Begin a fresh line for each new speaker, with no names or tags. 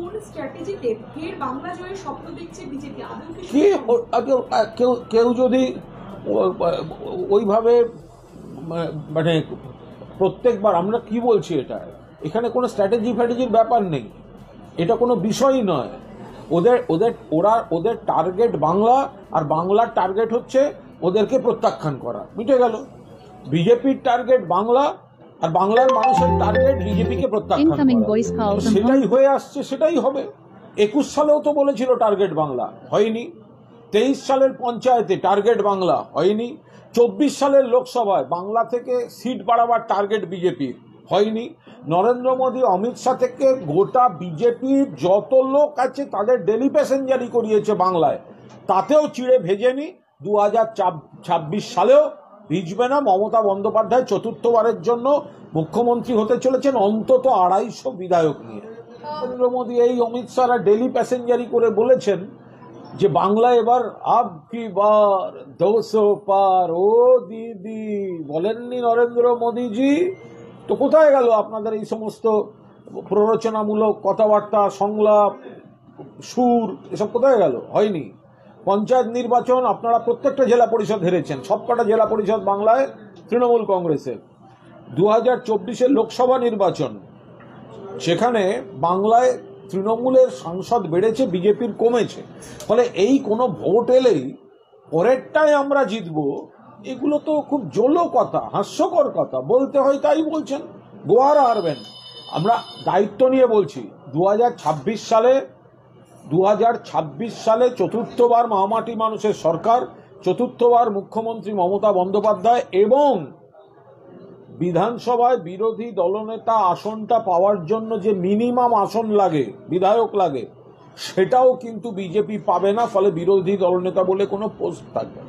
কোন স্ট্র্যাটেজিতে ফের বাংলা জয়ের স্বপ্ন দেখছে বিজেপি?
কেউ যদি ওইভাবে মানে প্রত্যেকবার আমরা কি বলছি, এখানে কোনো স্ট্র্যাটেজি ফ্যাটেজির ব্যাপার নেই, এটা কোনো বিষয়ই নয়। ওদের টার্গেট বাংলা, আর বাংলার টার্গেট হচ্ছে ওদেরকে প্রত্যাখ্যান করা, মিটে গেল। বিজেপির টার্গেট বাংলা, আর বাংলার মানুষের টার্গেট বিজেপিকে প্রত্যাখ্যান করা। সেটাই হয়ে আসছে, সেটাই হবে। 21 সালেও তো বলেছিল টার্গেট বাংলা, হয়নি। 23 সালের পঞ্চায়েতে টার্গেট বাংলা, হয়নি। 24 সালের লোকসভায় বাংলা থেকে সিট বাড়াবার টার্গেট বিজেপির, হয়নি। নরেন্দ্র মোদী, অমিত শাহ থেকে গোটা বিজেপির যত লোক আছে তাদের ডেলি প্যাসেঞ্জারি করিয়েছে বাংলায়, তাতেও চিড়ে ভেজেনি। 2026 সালেও ভিজবে না। মমতা বন্দ্যোপাধ্যায় চতুর্থবারের জন্য মুখ্যমন্ত্রী হতে চলেছেন অন্তত 250 বিধায়ক নিয়ে। নরেন্দ্র মোদী, এই অমিত শাহরা ডেলি প্যাসেঞ্জারি করে বলেছেন যে বাংলা এবার আব কি বার 200 পার। ও দিদি, বলেননি নরেন্দ্র মোদীজি? তো কোথায় গেল আপনাদের এই সমস্ত প্ররোচনামূলক কথাবার্তা, সংলাপ, সুর, এসব কোথায় গেল? হয়নি। পঞ্চায়েত নির্বাচন আপনারা প্রত্যেকটা জেলা পরিষদ হেরেছেন, সবকটা জেলা পরিষদ বাংলায় তৃণমূল কংগ্রেসের। 2024-এর লোকসভা নির্বাচন, সেখানে বাংলায় তৃণমূলের সাংসদ বেড়েছে, বিজেপির কমেছে। ফলে এই কোনো ভোট এলেই পরেরটায় আমরা জিতবো, এগুলো তো খুব জলো কথা, হাস্যকর কথা। বলতে হয় তাই বলছেন, গোয়ার হারবেন। আমরা দায়িত্ব নিয়ে বলছি, 2026 সালে চতুর্থবার মহামাটি মানুষের সরকার, চতুর্থবার মুখ্যমন্ত্রী মমতা বন্দ্যোপাধ্যায়, এবং বিধানসভায় বিরোধী দলনেতা আসনটা পাওয়ার জন্য যে মিনিমাম আসন লাগে, বিধায়ক লাগে, সেটাও কিন্তু বিজেপি পাবে না। ফলে বিরোধী দলনেতা বলে কোনো পোস্ট থাকবে না।